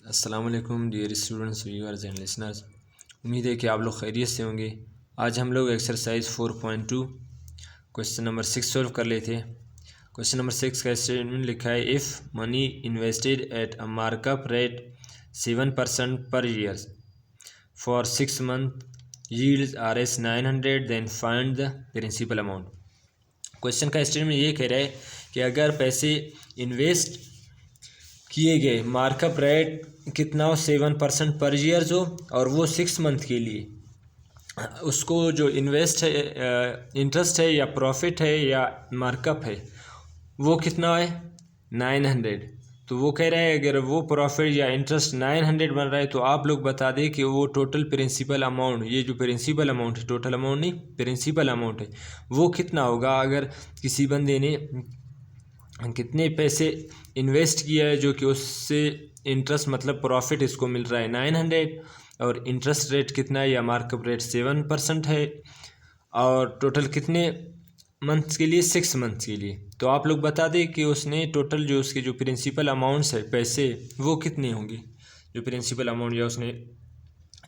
अस्सलाम वालेकुम dear students viewers and listeners. उम्मीद है कि आप लोग खैरियत से होंगे। आज हम लोग एक्सरसाइज 4.2 क्वेश्चन नंबर 6 सॉल्व कर लेते हैं। क्वेश्चन नंबर 6 का स्टेटमेंट लिखा है, if money invested at a markup rate 7% per year for 6 month yields Rs 900 then find the principal amount. Question का स्टेटमेंट ये कह रहा है कि अगर पैसे इन्वेस्ट किए गए, मार्कअप रेट कितना हो 7% पर ईयर हो, और वो 6 मंथ के लिए, उसको जो इन्वेस्ट है, इंटरेस्ट है या प्रॉफिट है या मार्कअप है, वो कितना है 900। तो वो कह रहा है अगर वो प्रॉफिट या इंटरेस्ट 900 बन रहा है तो आप लोग बता दें कि वो टोटल प्रिंसिपल अमाउंट, ये जो प्रिंसिपल अमाउंट है, टोटल अमाउंट नहीं प्रिंसिपल अमाउंट है, वो कितना होगा। अगर किसी बंदे ने कितने पैसे इन्वेस्ट किया है जो कि उससे इंटरेस्ट मतलब प्रॉफिट इसको मिल रहा है 900, और इंटरेस्ट रेट कितना है या मार्कअप रेट 7% है, और टोटल कितने मंथ्स के लिए 6 मंथ्स के लिए। तो आप लोग बता दें कि उसने टोटल जो उसके जो प्रिंसिपल अमाउंट्स है पैसे वो कितने होंगे, जो प्रिंसिपल अमाउंट या उसने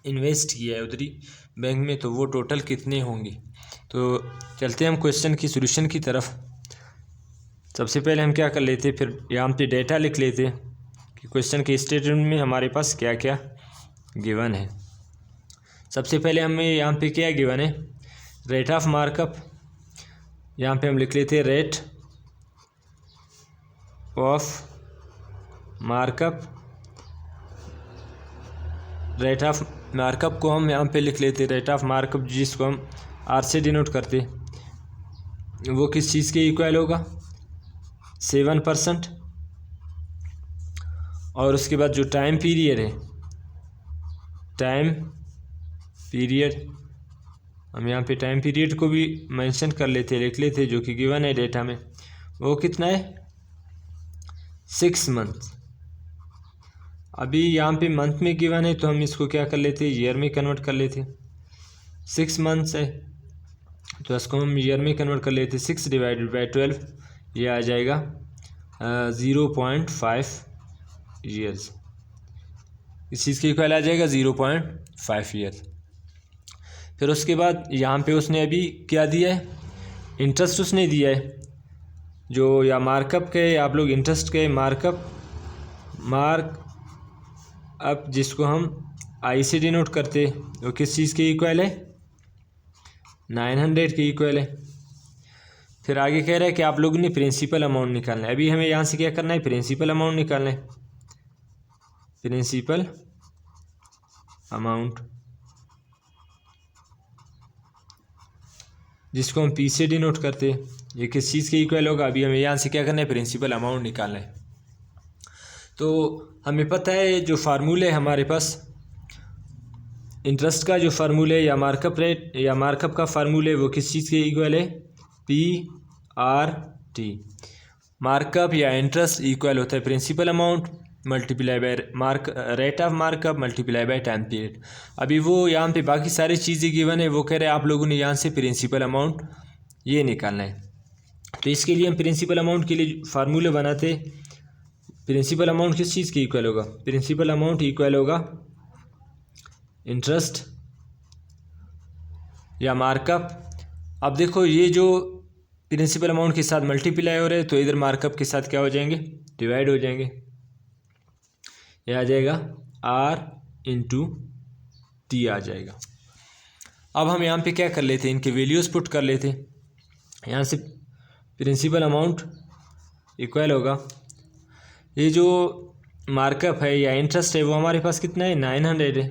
इन्वेस्ट किया है उधरी बैंक में, तो वो टोटल कितने होंगे। तो चलते हैं हम क्वेश्चन की सॉल्यूशन की तरफ। सबसे पहले हम क्या कर लेते, फिर यहाँ पे डेटा लिख लेते कि क्वेश्चन के स्टेटमेंट में हमारे पास क्या क्या गिवन है। सबसे पहले हमें यहाँ पे क्या गिवन है, रेट ऑफ मार्कअप। यहाँ पे हम लिख लेते हैं rate of markup. Rate of markup को हम यहाँ पे लिख लेते रेट ऑफ मार्कअप, जिसको हम आर से डिनोट करते, वो किस चीज़ के इक्वल होगा 7%। और उसके बाद जो टाइम पीरियड है, टाइम पीरियड हम यहाँ पे टाइम पीरियड को भी मेंशन कर लेते, लिख लेते, जो कि गिवन है डेटा में, वो कितना है 6 मंथ। अभी यहाँ पे मंथ में गिवन है तो हम इसको क्या कर लेते, ईयर में कन्वर्ट कर लेते। 6 मंथ्स है तो इसको हम ईयर में कन्वर्ट कर लेते, 6 डिवाइडेड बाई 12, ये आ जाएगा 0.5 ईयर्स। इस चीज़ के इक्वल आ जाएगा 0.5 ईयर। फिर उसके बाद यहाँ पे उसने अभी क्या दिया है, इंटरेस्ट उसने दिया है जो, या मार्कअप के, आप लोग इंटरेस्ट के मार्कअप अब जिसको हम आई से डिनोट करते, वो किस चीज़ के इक्वल है 900 के इक्वल है। फिर आगे कह रहा है कि आप लोगों ने प्रिंसिपल अमाउंट निकालना है। अभी हमें यहाँ से क्या करना है, प्रिंसिपल अमाउंट निकालना है, प्रिंसिपल अमाउंट, जिसको हम पी से डिनोट करते, ये किस चीज़ के इक्वल होगा। अभी हमें यहाँ से क्या करना है, प्रिंसिपल अमाउंट निकालना है। तो हमें पता है जो फार्मूले है हमारे पास, इंटरेस्ट का जो फार्मूले या मार्कअप रेट या मार्कअप का फार्मूले, वो किस चीज़ के इक्वल है PRT। मार्कअप या इंटरेस्ट इक्वल होता है principal amount multiply by rate of markup multiply by time period. अभी वो यहाँ पे बाकी सारी चीज़ें गिवन है, वो कह रहे हैं आप लोगों ने यहाँ से प्रिंसिपल अमाउंट ये निकालना है। तो इसके लिए हम प्रिंसिपल अमाउंट के लिए फार्मूले बनाते। प्रिंसिपल अमाउंट किस चीज़ के इक्वल होगा, प्रिंसिपल अमाउंट इक्वल होगा इंटरेस्ट या मार्कअप। अब देखो ये जो प्रिंसिपल अमाउंट के साथ मल्टीप्लाई हो रहे हैं तो इधर मार्कअप के साथ क्या हो जाएंगे, डिवाइड हो जाएंगे। ये आ जाएगा R/T आ जाएगा। अब हम यहाँ पे क्या कर लेते हैं, इनके वैल्यूज़ पुट कर लेते। यहाँ से प्रिंसिपल अमाउंट इक्वल होगा, ये जो मार्कअप है या इंटरेस्ट है वो हमारे पास कितना है 900 है,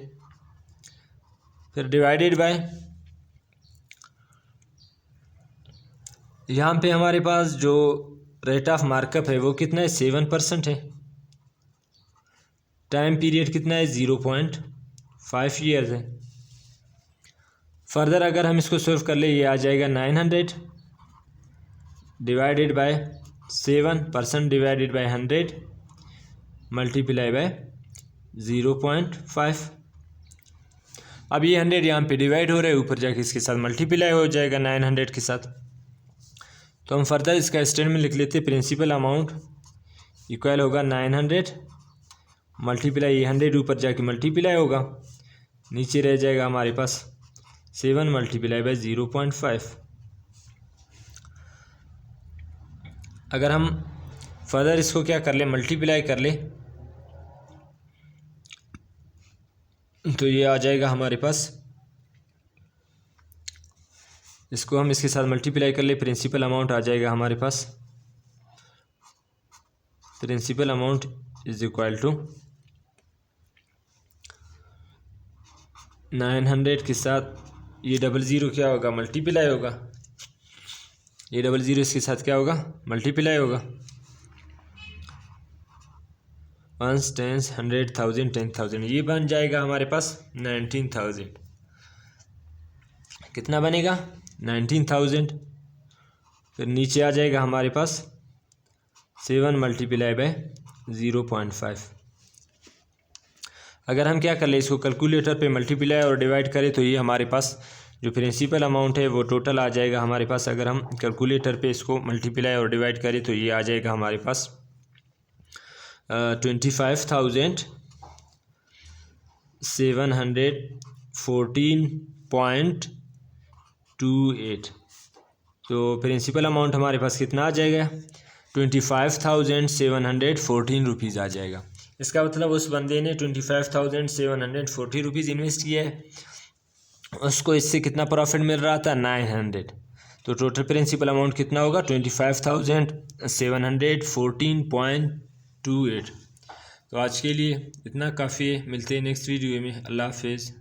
फिर डिवाइडेड बाय, यहाँ पे हमारे पास जो रेट ऑफ मार्कअप है वो कितना है 7% है, टाइम पीरियड कितना है 0.5 ईयर्स है। फर्दर अगर हम इसको सॉल्व कर ले, ये आ जाएगा 900 divided by 7% divided by 100 multiply by 0.5। अब ये 100 यहाँ पे डिवाइड हो रहा है, ऊपर जाके इसके साथ मल्टीप्लाई हो जाएगा 900 के साथ। तो हम फर्दर इसका स्टेटमेंट लिख लेते, प्रिंसिपल अमाउंट इक्वल होगा 900 मल्टीप्लाई, ये 100 ऊपर जाके मल्टीप्लाई होगा, नीचे रह जाएगा हमारे पास 7 मल्टीप्लाई बाय 0.5। अगर हम फर्दर इसको क्या कर ले, मल्टीप्लाई कर ले, तो ये आ जाएगा हमारे पास, इसको हम इसके साथ मल्टीप्लाई कर ले, प्रिंसिपल अमाउंट आ जाएगा हमारे पास। Principal amount is equal to 900 के साथ ये 00 क्या होगा, मल्टीप्लाई होगा, ये 00 इसके साथ क्या होगा, मल्टीप्लाई होगा। 1 10 100 1000 10,000, ये बन जाएगा हमारे पास 19,000। कितना बनेगा, 19,000। फिर नीचे आ जाएगा हमारे पास 7 मल्टीप्लाई बाय 0.5। अगर हम क्या कर ले, इसको कैलकुलेटर पे मल्टीप्लाई और डिवाइड करें तो ये हमारे पास जो प्रिंसिपल अमाउंट है वो टोटल आ जाएगा हमारे पास। अगर हम कैलकुलेटर पे इसको मल्टीप्लाई और डिवाइड करें तो ये आ जाएगा हमारे पास 25,714.28। तो प्रिंसिपल अमाउंट हमारे पास कितना आ जाएगा, 25,714 रुपीज़ आ जाएगा। इसका मतलब उस बंदे ने 25,740 रुपीज़ इन्वेस्ट किया है, उसको इससे कितना प्रॉफिट मिल रहा था, 900। तो टोटल प्रिंसिपल अमाउंट कितना होगा, 25,714.28। तो आज के लिए इतना काफ़ी है, मिलते हैं नेक्स्ट वीडियो में। अल्लाह हाफिज़।